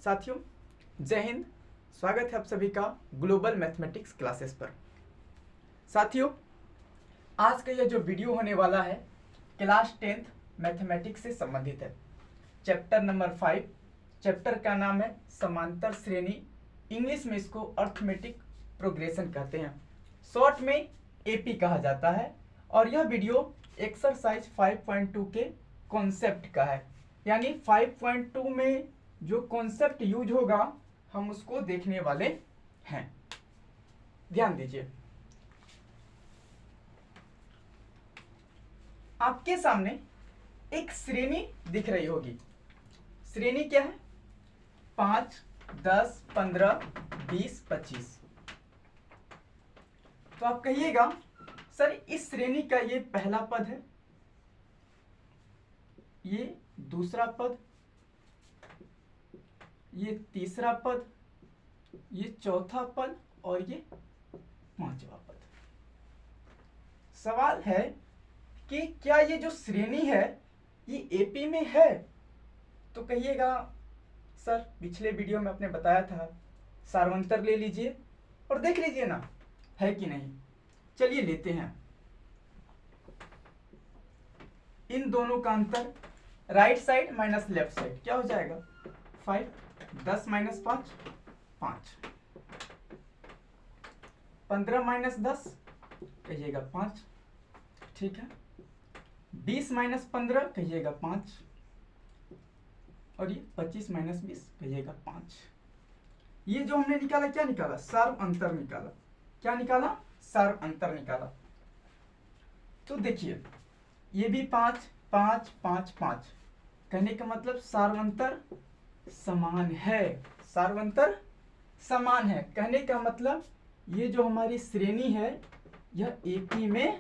साथियों, जय हिंद। स्वागत है आप सभी का ग्लोबल मैथमेटिक्स क्लासेस पर। साथियों, आज का यह जो वीडियो होने वाला है क्लास 10th मैथमेटिक्स से संबंधित है। Chapter number 5। चैप्टर का नाम है समांतर श्रेणी। इंग्लिश में इसको अर्थमेटिक प्रोग्रेशन कहते हैं, शॉर्ट में एपी कहा जाता है। और यह वीडियो एक्सरसाइज 5.2 के कॉन्सेप्ट का है, यानी 5.2 में जो कॉन्सेप्ट यूज होगा हम उसको देखने वाले हैं। ध्यान दीजिए, आपके सामने एक श्रेणी दिख रही होगी। श्रेणी क्या है? 5, 10, 15, 20, 25। तो आप कहिएगा सर इस श्रेणी का ये पहला पद है, ये दूसरा पद, ये तीसरा पद, ये चौथा पद और ये पांचवा पद। सवाल है कि क्या ये जो श्रेणी है ये एपी में है? तो कहिएगा सर पिछले वीडियो में आपने बताया था सार्वंतर ले लीजिए और देख लीजिए ना है कि नहीं। चलिए लेते हैं। इन दोनों का अंतर right side minus left side क्या हो जाएगा? 5, 10 माइनस 5, 5, 15 माइनस 10 कहिएगा 5, ठीक है। 20 माइनस 15 कहिएगा 5, और ये 25 माइनस 20 कहिएगा 5। ये जो हमने निकाला क्या निकाला? सर्व अंतर निकाला। क्या निकाला? सर्व अंतर निकाला। तो देखिए ये भी 5, 5, 5, 5, कहने का मतलब सार्वंतर समान है। सार्वंतर समान है कहने का मतलब ये जो हमारी श्रेणी है यह एपी में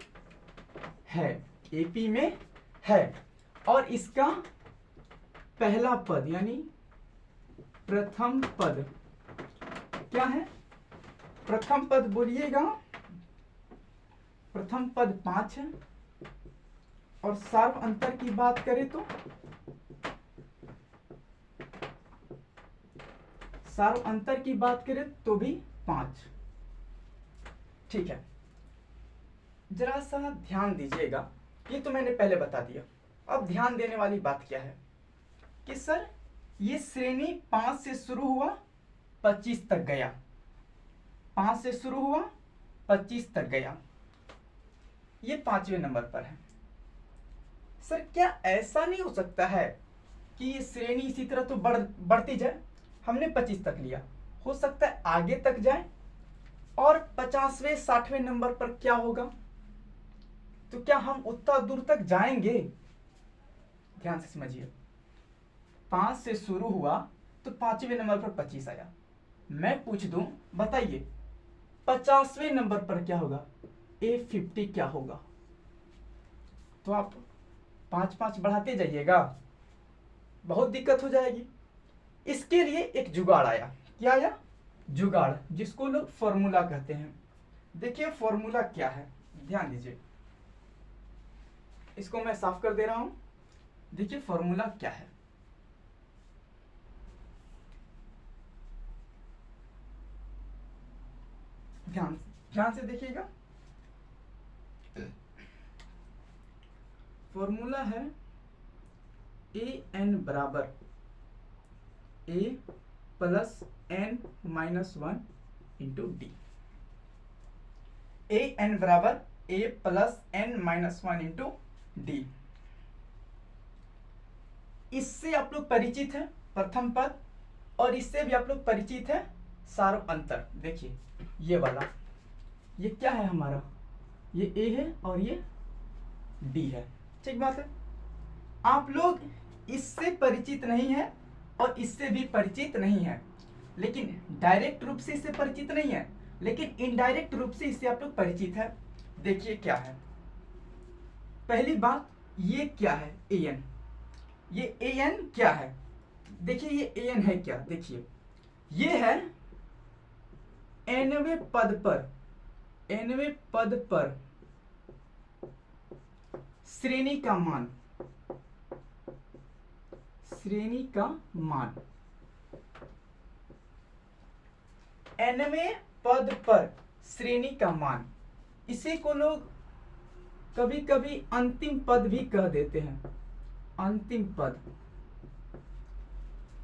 है, एपी में है। और इसका पहला पद यानी प्रथम पद क्या है? प्रथम पद बोलिएगा, प्रथम पद 5 है। और सर्व अंतर की बात करें तो सर्व अंतर की बात करें तो भी 5, ठीक है। जरा सा ध्यान दीजिएगा, ये तो मैंने पहले बता दिया। अब ध्यान देने वाली बात क्या है कि सर ये श्रेणी 5 से शुरू हुआ 25 तक गया, 5 से शुरू हुआ 25 तक गया, ये 5वें नंबर पर है। सर क्या ऐसा नहीं हो सकता है कि ये श्रेणी इसी तरह तो बढ़ती जाए? हमने 25 तक लिया, हो सकता है आगे तक जाए और 50वें 60वें नंबर पर क्या होगा? तो क्या हम उतना दूर तक जाएंगे? ध्यान से समझिए, 5 से शुरू हुआ तो 5वें नंबर पर 25 आया। मैं पूछ दूं, बताइए 50वें नंबर पर क्या होगा? A50 क्या होगा? तो आप 5 5 बढ़ाते जाइएगा, बहुत दिक्कत हो जाएगी। इसके लिए एक जुगाड़ आया। क्या आया? जुगाड़, जिसको लोग फॉर्मूला कहते हैं। देखिए फॉर्मूला क्या है, ध्यान दीजिए। इसको मैं साफ कर दे रहा हूं। देखिए फॉर्मूला क्या है। ध्यान से देखिएगा। फॉर्मूला है an बराबर a plus n minus 1 into D. an बराबर a plus n minus 1 into D. इससे आप लोग परिचित हैं प्रथम पद, और इससे भी आप लोग परिचित हैं सार्व अंतर। देखिए ये वाला, ये क्या है हमारा? ये a है और ये d है, ठीक बात है। आप लोग इससे परिचित नहीं है और इससे भी परिचित नहीं है, लेकिन डायरेक्ट रूप से इससे परिचित नहीं है, लेकिन इनडायरेक्ट रूप से इससे आप लोग परिचित है। देखिए क्या है, पहली बात ये क्या है? an। ये an क्या है? देखिए ये an है क्या? देखिए ये है nवें पद पर, nवें पद पर श्रेणी का मान, श्रेणी का मान। nवें पद पर श्रेणी का मान, इसी को लोग कभी कभी अंतिम पद भी कह देते हैं, अंतिम पद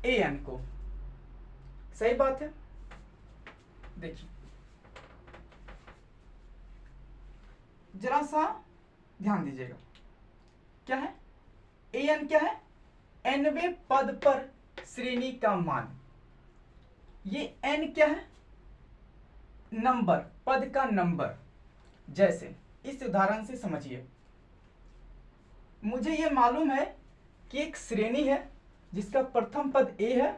an को। सही बात है। देखिए जरा सा ध्यान दीजिएगा, क्या है an, क्या है nवें पद पर श्रेणी का मान। ये n क्या है, नंबर, पद का नंबर। जैसे इस उदाहरण से समझिए, मुझे ये मालूम है कि एक श्रेणी है जिसका प्रथम पद a है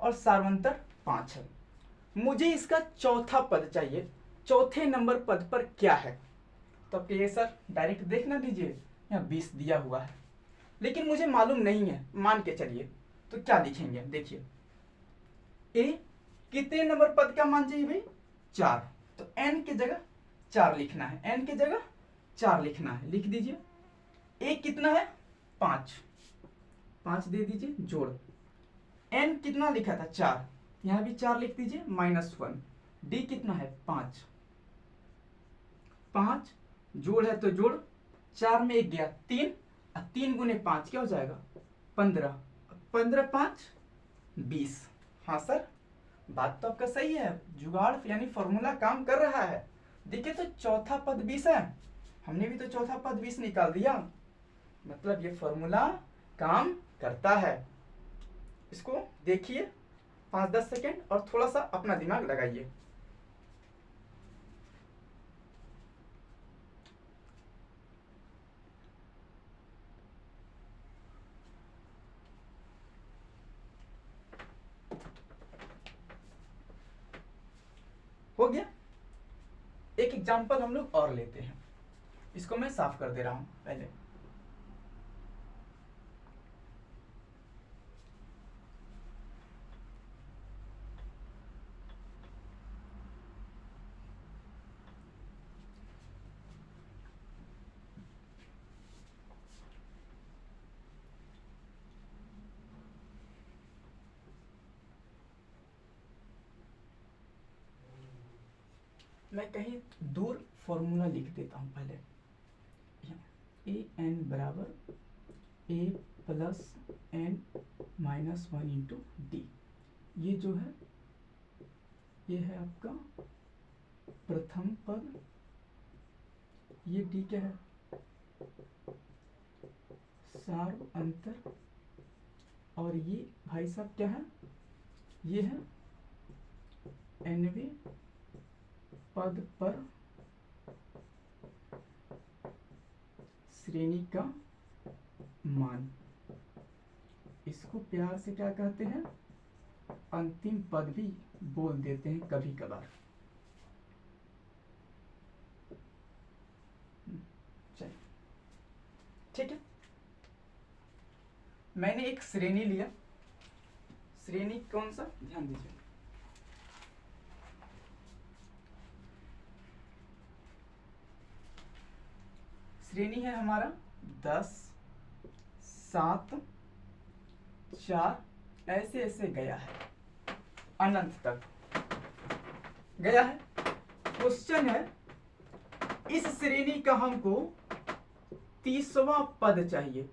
और सार्वंतर 5 है। मुझे इसका चौथा पद चाहिए, चौथे नंबर पद पर क्या है। तो अब ये सर डायरेक्ट देख ना लीजिए, यहाँ 20 दिया हुआ है, लेकिन मुझे मालूम नहीं है, मान के चलिए। तो क्या लिखेंगे, देखिए a कितने नंबर पद का मान चाहिए भाई, 4। तो n की जगह 4 लिखना है, n की जगह 4 लिखना है, लिख दीजिए। a कितना है, 5, 5 दे दीजिए जोड़। n कितना लिखा था, 4, यहाँ भी 4 लिख दीजिए, -1। d कितना है, 5, 5 जोड़ है तो जोड़, 4 में 1 गया 3, 3 गुने 5 क्या हो जाएगा, 15, 15 5 20। हाँ सर बात तो आपका सही है, जुगाड़ यानी फॉर्मूला काम कर रहा है। देखिए तो चौथा पद 20 है, हमने भी तो चौथा पद 20 निकाल दिया, मतलब ये फॉर्मूला काम करता है। इसको देखिए 5-10 सेकेंड और थोड़ा सा अपना दिमाग लगाइए। हो गया। एक एग्जांपल हम लोग और लेते हैं, इसको मैं साफ कर दे रहा हूं पहले। मैं कहीं दूर फॉर्मूला लिख देता हूं पहले। an बराबर a plus n minus 1 into D. ये जो है ये है आपका प्रथम पद, ये डी क्या है, सार्व अंतर, और ये भाई साहब क्या है, ये है nवें पद पर श्रेणी का मान। इसको प्यार से क्या कहते हैं, अंतिम पद भी बोल देते हैं कभी कभार। चलिए ठीक है, मैंने एक श्रेणी लिया, श्रेणी कौन सा, ध्यान दीजिए। श्रेणी है हमारा 10, 7, 4, ऐसे ऐसे गया है, अनंत तक गया है। क्वेश्चन है इस श्रेणी का हमको 30वां पद चाहिए,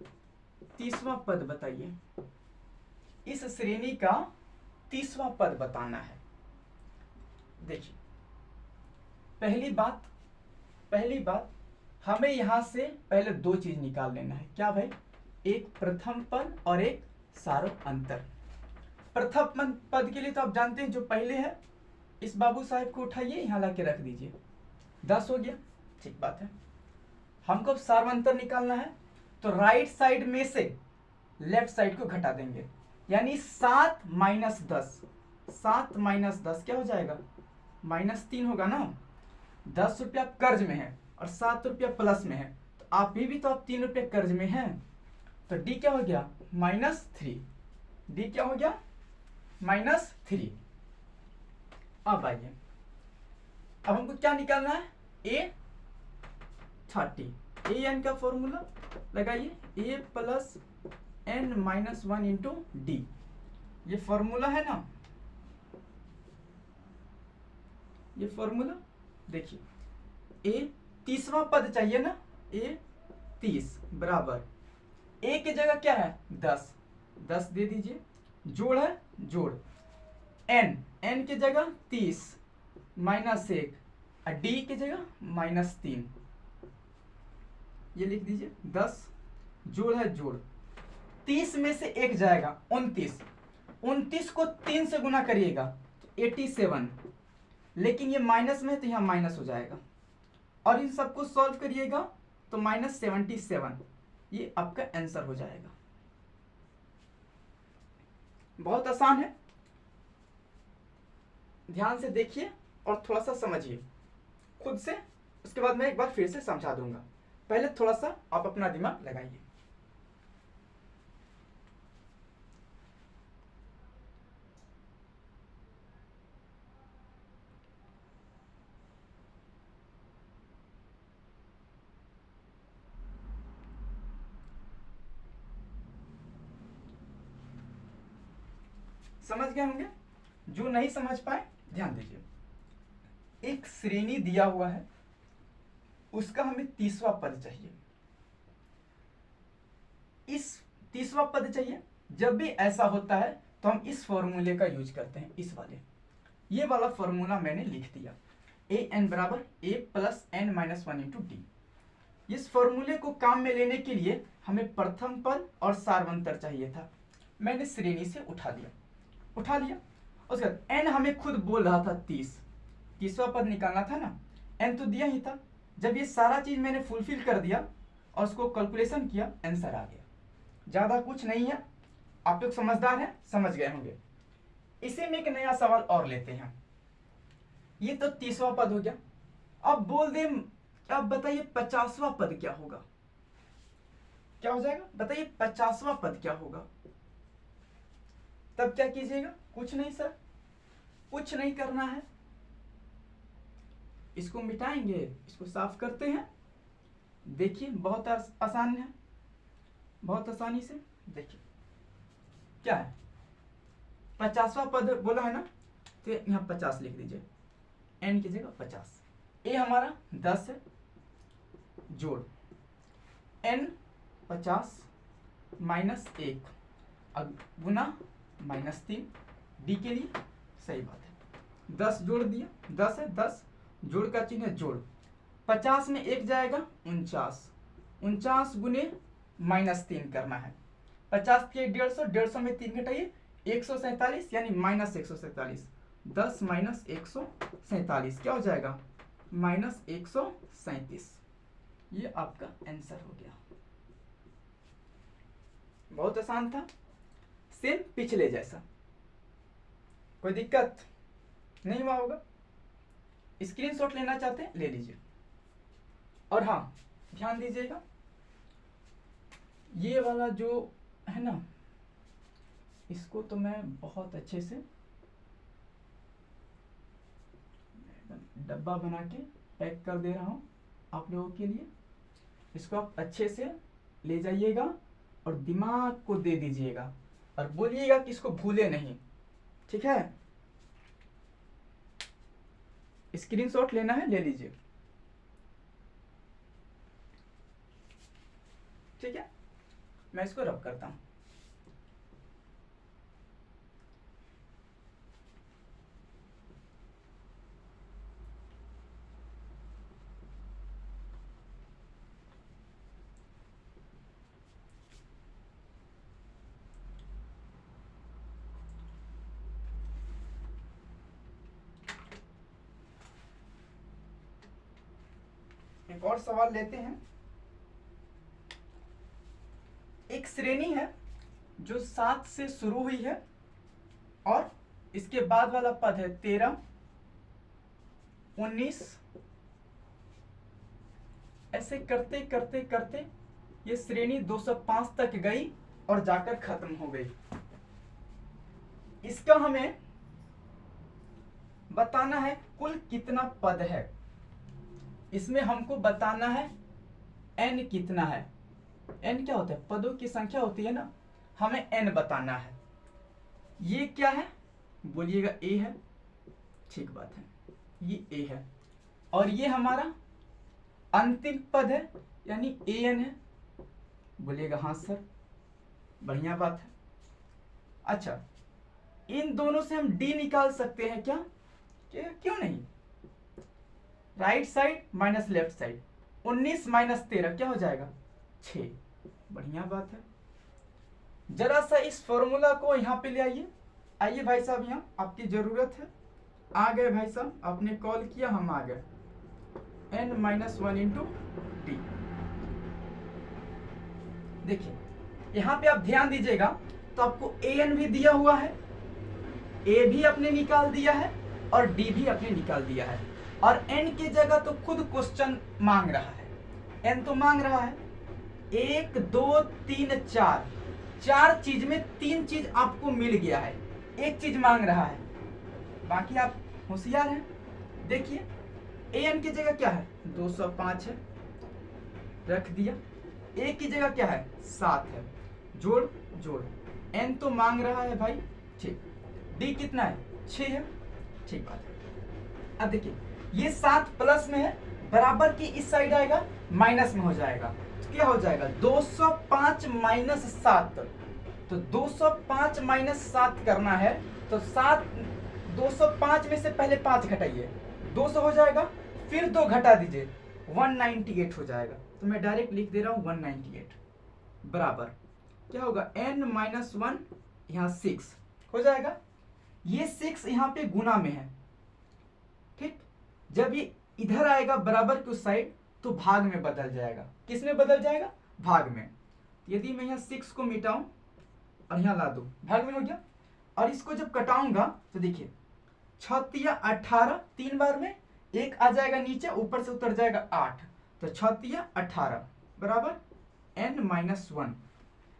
30वां पद बताइए। इस श्रेणी का 30वां पद बताना है। देखिए पहली बात हमें यहां से पहले 2 चीज निकाल लेना है। क्या भाई, एक प्रथम पद और एक सार्व अंतर। प्रथम पद के लिए तो आप जानते हैं जो पहले है, इस बाबू साहब को उठाइए यहाँ ला के रख दीजिए, 10 हो गया, ठीक बात है। हमको अब सार्व अंतर निकालना है, तो राइट साइड में से लेफ्ट साइड को घटा देंगे, यानी 7 माइनस 10, 7 माइनस 10 क्या हो जाएगा, -3 होगा ना। 10 रुपया कर्ज में है और 7 रुपया प्लस में है, तो आप भी तो आप 3 रुपये कर्ज में हैं, तो डी क्या हो गया, -3। डी क्या हो गया, -3। अब आइए, अब हमको क्या निकालना है, a 30। an का फॉर्मूला लगाइए, a plus n minus 1 into D, ये फॉर्मूला है ना। ये फॉर्मूला देखिए, ए 30वां पद चाहिए ना, ए 30 बराबर ए की जगह क्या है 10, 10 दे दीजिए, जोड़ है जोड़, एन एन की जगह 30 माइनस 1, डी की जगह -3, ये लिख दीजिए 10 जोड़ है जोड़, 30 में से एक जाएगा 29, 29 को 3 से गुना करिएगा तो 87, लेकिन ये माइनस में है तो यहाँ माइनस हो जाएगा, और इन सबको सॉल्व करिएगा तो -77, ये आपका आंसर हो जाएगा। बहुत आसान है, ध्यान से देखिए और थोड़ा सा समझिए खुद से, उसके बाद मैं एक बार फिर से समझा दूंगा। पहले थोड़ा सा आप अपना दिमाग लगाइए। समझ गए होंगे? जो नहीं समझ पाए ध्यान दीजिए, एक श्रेणी दिया हुआ है, उसका हमें 30वां पद चाहिए। इस 30वां पद चाहिए, जब भी ऐसा होता है तो हम इस फॉर्मूले का यूज करते हैं, इस वाले, ये वाला फॉर्मूला मैंने लिख दिया, ए एन बराबर a plus n minus 1 into d. इस फॉर्मूले को काम में लेने के लिए हमें प्रथम पद और सार्वंतर चाहिए था, मैंने श्रेणी से उठा लिया। उसके बाद एन हमें खुद बोल रहा था 30वां पद निकालना था ना, एन तो दिया ही था। जब ये सारा चीज मैंने फुलफिल कर दिया और उसको कैलकुलेशन किया, आंसर आ गया। ज्यादा कुछ नहीं है, आप लोग समझदार हैं, समझ गए होंगे। इसी में एक नया सवाल और लेते हैं। ये तो 30वां पद हो गया, अब बोल दे, अब बताइए 50वां पद क्या होगा? क्या हो जाएगा बताइए? 50वां पद क्या होगा? तब क्या कीजिएगा? कुछ नहीं सर, कुछ नहीं करना है, इसको मिटाएंगे, इसको साफ करते हैं। देखिए बहुत आसान है, बहुत आसानी से देखिए क्या है, 50वां पद बोला है ना, तो यहाँ 50 लिख दीजिए, एन की जगह 50, ए हमारा 10 है, जोड़ एन 50 -1 अब गुना -3, डी के लिए सही बात है, 10 जोड़ दिया, 10 है, 10 जोड़ का चिन्ह है जोड़, 50 में 1 जाएगा 49, 49 गुने -3 करना है, 50 के 150, 150 में 3 घटाइए 147, यानी -147, 10 - 147 क्या हो जाएगा? -137। ये आपका आंसर हो गया। बहुत आसान था, सेम पिछले जैसा, कोई दिक्कत नहीं हुआ होगा। स्क्रीनशॉट लेना चाहते हैं ले लीजिए। और हाँ ध्यान दीजिएगा, ये वाला जो है ना, इसको तो मैं बहुत अच्छे से डब्बा बना के पैक कर दे रहा हूँ आप लोगों के लिए। इसको आप अच्छे से ले जाइएगा और दिमाग को दे दीजिएगा और बोलिएगा कि इसको भूले नहीं, ठीक है? स्क्रीनशॉट लेना है ले लीजिए, ठीक है? मैं इसको रब करता हूं। एक और सवाल लेते हैं। एक श्रेणी है जो 7 से शुरू हुई है और इसके बाद वाला पद है 13, 19, ऐसे करते करते करते ये श्रेणी 205 तक गई और जाकर खत्म हो गई। इसका हमें बताना है कुल कितना पद है। इसमें हमको बताना है n कितना है। n क्या होता है? पदों की संख्या होती है ना, हमें n बताना है। ये क्या है बोलिएगा? a है, ठीक बात है। ये ए है और ये हमारा अंतिम पद है यानी ए एन है। बोलिएगा हाँ सर, बढ़िया बात है। अच्छा, इन दोनों से हम डी निकाल सकते हैं क्या? क्यों नहीं? Right side minus left side, 19 minus 13 क्या हो जाएगा? 6। बढ़िया बात है। जरा सा इस फॉर्मूला को यहाँ पे ले आइए। आइए भाई साहब, यहाँ आपकी जरूरत है। आ गए भाई साहब, आपने कॉल किया, हम आ गए। n-1 into D. देखिए यहाँ पे आप ध्यान दीजिएगा तो आपको an भी दिया हुआ है, a भी अपने निकाल दिया है और d भी अपने निकाल दिया है, और n की जगह तो खुद क्वेश्चन मांग रहा है। n तो मांग रहा है 1 2 3 4, 4 चीज में 3 चीज आपको मिल गया है, एक चीज मांग रहा है, बाकी आप होशियार हैं। देखिए an की जगह क्या है? 205 है, रख दिया। a की जगह क्या है? 7 है, जोड़ जोड़। n तो मांग रहा है भाई, ठीक। d कितना है? 6 है, ठीक बात है। अब देखिए ये 7 प्लस में है, बराबर की इस साइड आएगा, माइनस में हो जाएगा, तो क्या हो जाएगा? 205 माइनस 7। तो 205 माइनस 7 करना है तो 205 में से पहले 5 घटाइए, 200 हो जाएगा, फिर 2 घटा दीजिए, 198 हो जाएगा। तो मैं डायरेक्ट लिख दे रहा हूं 198 बराबर क्या होगा? n-1 यहाँ 6 हो जाएगा। ये 6 यहाँ पे गुना में है, ठीक। जब ये इधर आएगा बराबर की उस साइड तो भाग में बदल जाएगा। किस में बदल जाएगा? भाग में। यदि मैं यहाँ 6 को मिटाऊं और यहाँ ला दूं, भाग में हो गया। और इसको जब कटाऊंगा तो देखिए 6 18, 3 बार में 1 आ जाएगा नीचे, ऊपर से उतर जाएगा 8, तो 6 18 बराबर n-1।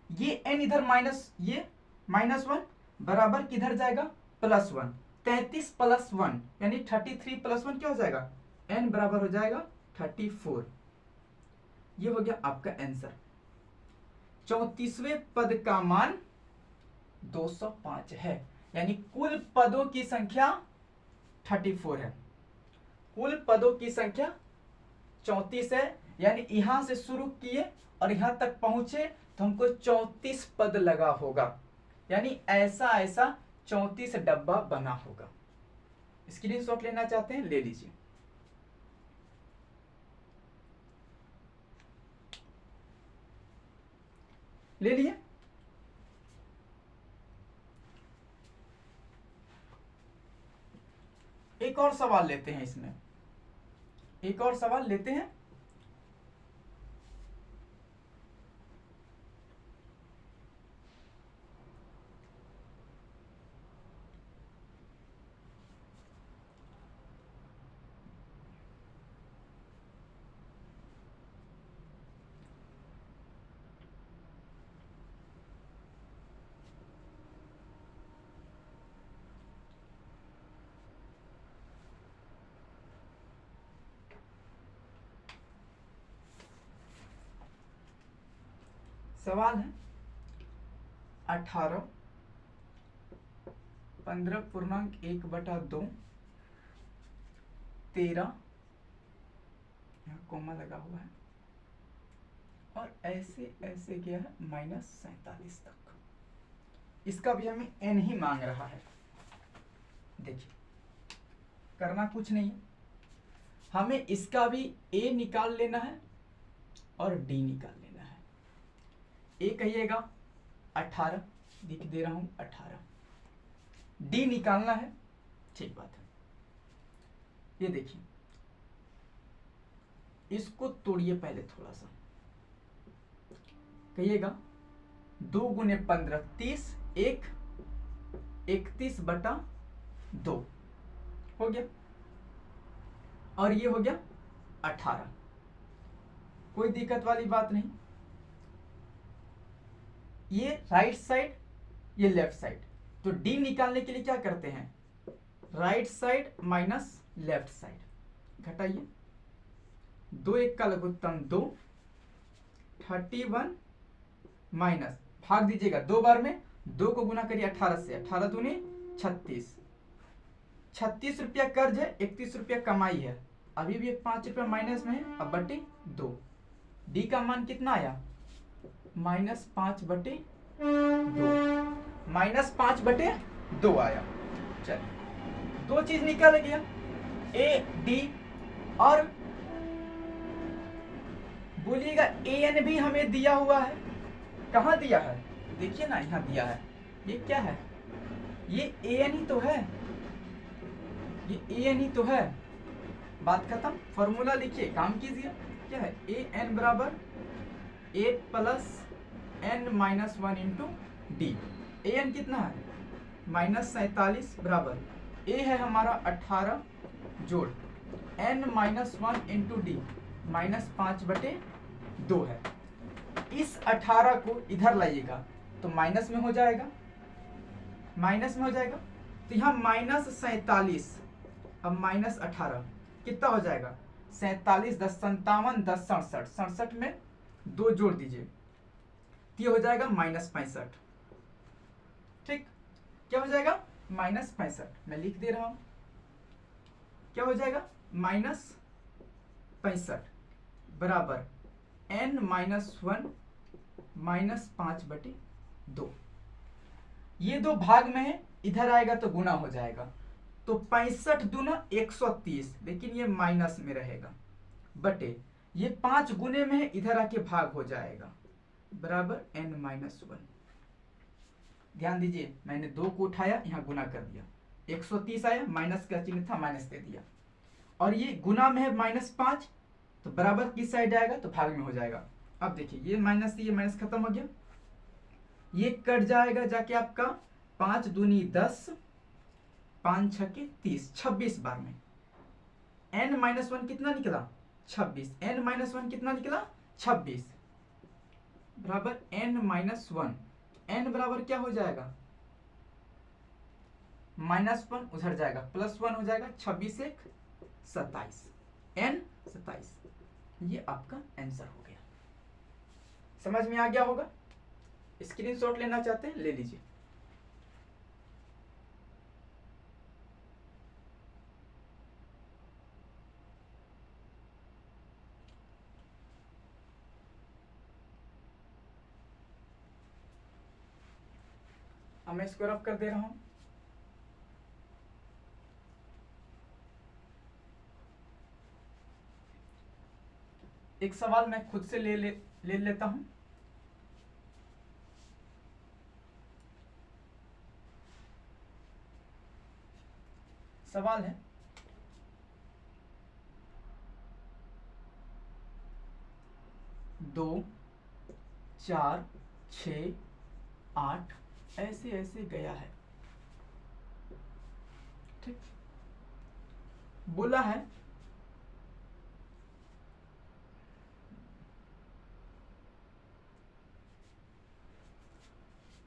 ये n इधर माइनस, ये -1 बराबर किधर जाएगा? +1। 33 + 1 यानी 33 + 1 क्या हो जाएगा? n बराबर हो जाएगा 34। ये हो गया आपका आंसर। 34वें पद का मान 205 है, यानी कुल पदों की संख्या 34 है। कुल पदों की संख्या 34 है, यानी यहां से शुरू किए और यहां तक पहुंचे तो हमको 34 पद लगा होगा, यानी ऐसा 34 डब्बा बना होगा। स्क्रीनशॉट लेना चाहते हैं, ले लीजिए। ले लिए? एक और सवाल लेते हैं, इसमें एक और सवाल लेते हैं। सवाल है 18 15.1/2 13, यहाँ कोमा लगा हुआ है, और ऐसे ऐसे गया है -47 तक। इसका भी हमें n ही मांग रहा है। देखिए करना कुछ नहीं है, हमें इसका भी a निकाल लेना है और d निकाल लेना है। a कहिएगा 18, लिख दे रहा हूं 18, d निकालना है, ठीक बात है। ये देखिए इसको तोड़िए पहले थोड़ा सा, कहिएगा 2 गुने 15 30, 1 31/2 हो गया, और ये हो गया 18। कोई दिक्कत वाली बात नहीं। ये राइट साइड, ये लेफ्ट साइड, तो d निकालने के लिए क्या करते हैं? Right side minus left side, घटाइए। 2 1 का लघुत्तम 2, 31 माइनस, भाग दीजिएगा 2 बार में, 2 को गुना करिए 18 से, 18 दूनी 36, ₹36 कर्ज है, ₹31 कमाई है, अभी भी ₹5 माइनस में है, अब बटे 2। डी का मान कितना आया? -5/2, -5/2 आया। चलिए, दो चीज निकल गया, ए डी, और बोलिएगा ए एन भी हमें दिया हुआ है। कहाँ दिया है? देखिए ना, यहाँ दिया है। ये क्या है? ये ए एन ही तो है, ये ए एन ही तो है। बात खत्म, फॉर्मूला लिखिए, काम कीजिए। क्या है? ए एन बराबर a plus n minus 1 into d. A n कितना है? -47 बराबर ए है हमारा 18 जोड़ एन माइनस 1 इंटू डी -5/2 है। इस 18 को इधर लाइएगा तो माइनस में हो जाएगा, माइनस में हो जाएगा, तो यहाँ -47 अब -18 कितना हो जाएगा? 47 10 57 10 67, 67 में 2 जोड़ दीजिए तो ये हो जाएगा -65। ठीक, क्या हो जाएगा? -65। मैं लिख दे रहा हूं, क्या हो जाएगा? -65 बराबर n माइनस 1 -5/2। ये दो भाग में है, इधर आएगा तो गुना हो जाएगा, तो 65 दूना 130, लेकिन ये माइनस में रहेगा, बटे ये 5 गुने में है, इधर आके भाग हो जाएगा, बराबर n माइनस 1। ध्यान दीजिए, मैंने 2 को उठाया, यहाँ गुना कर दिया, 130 आया, माइनस का चिन्ह था, माइनस दे दिया, और ये गुना में है -5, तो बराबर किस साइड आएगा? तो भाग में हो जाएगा। अब देखिए, ये माइनस से ये माइनस खत्म हो गया, ये कट जाएगा जाके आपका 5 दूनी 10, 5 छके 30, 26 बार में n माइनस 1 कितना निकला? 26। n माइनस 1 कितना निकला? 26 बराबर n माइनस 1। n बराबर क्या हो जाएगा? -1 उधर जाएगा, +1 हो जाएगा, 26 1 27, n 27। ये आपका आंसर हो गया। समझ में आ गया होगा? स्क्रीनशॉट लेना चाहते हैं ले लीजिए। अब मैं इसको रफ कर दे रहा हूं। एक सवाल मैं खुद से ले लेता हूं। सवाल है, दो 4 6 8 ऐसे ऐसे गया है। ठीक, बोला है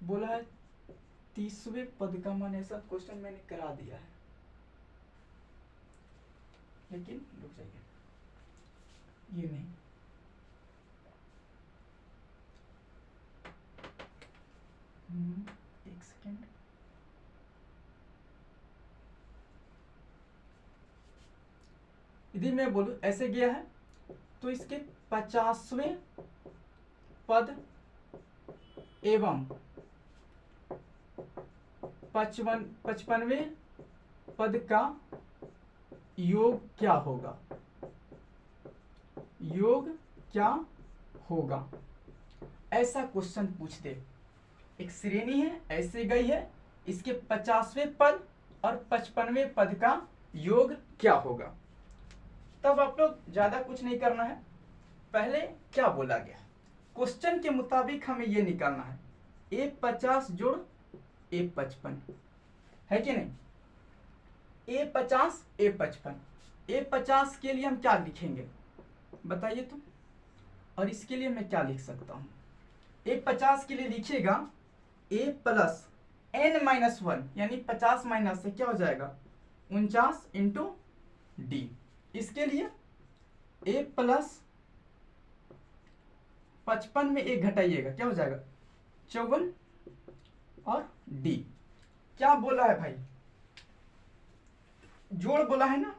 बोला है 30वें पद का मान, ऐसा क्वेश्चन मैंने करा दिया है, लेकिन रुक जाइए, ये नहीं, एक सेकेंड, यदि मैं बोलूं ऐसे गया है तो इसके 50वें पद एवं 55वें पद का योग क्या होगा? योग क्या होगा? ऐसा क्वेश्चन पूछ दे। एक श्रेणी है, ऐसे गई है, इसके 50वें पद और 55वें पद का योग क्या होगा? तब आप लोग ज्यादा कुछ नहीं करना है, पहले क्या बोला गया क्वेश्चन के मुताबिक हमें ये निकालना है, A50 जोड़ A55 है कि नहीं? A50 A55, A50 के लिए हम क्या लिखेंगे बताइए तो, और इसके लिए मैं क्या लिख सकता हूं? A50 के लिए लिखिएगा A प्लस n माइनस 1, यानी 50 माइनस से क्या हो जाएगा 49 इंटू डी। इसके लिए A प्लस 55 में एक घटाइएगा, क्या हो जाएगा 54, और डी क्या बोला है भाई? जोड़ बोला है ना,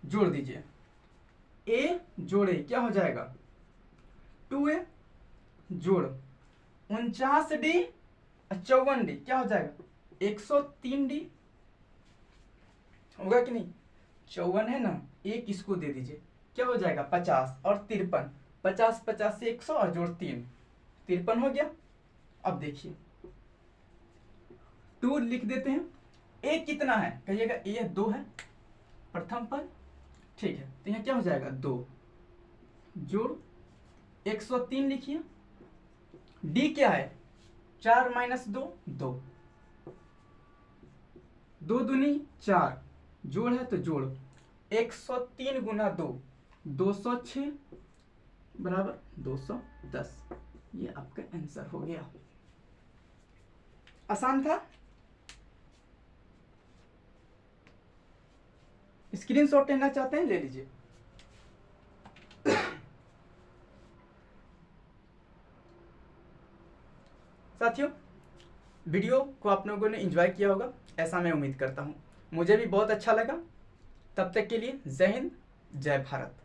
जोड़ दीजिए। ए जोड़े क्या हो जाएगा 2a जोड़ 49d 54d क्या हो जाएगा 103d। होगा कि नहीं, 54 है ना, एक इसको दे दीजिए क्या हो जाएगा 50 और 53, 50 50 से 100 और जोड़ 3 53 हो गया। अब देखिए 2 लिख देते हैं। ए कितना है कहिएगा, ए 2 है प्रथम पद, ठीक है, तो यहाँ क्या हो जाएगा 2 जोड़ 103 लिखिए। डी क्या है 4 - 2 2, 2 दूनी 4 जोड़ है तो जोड़ 103 गुना 2 206 बराबर 210। ये आपका आंसर हो गया। आसान था। स्क्रीनशॉट लेना चाहते हैं ले लीजिए। साथियों वीडियो को आप लोगों ने एंजॉय किया होगा ऐसा मैं उम्मीद करता हूँ। मुझे भी बहुत अच्छा लगा। तब तक के लिए जय हिंद जय भारत।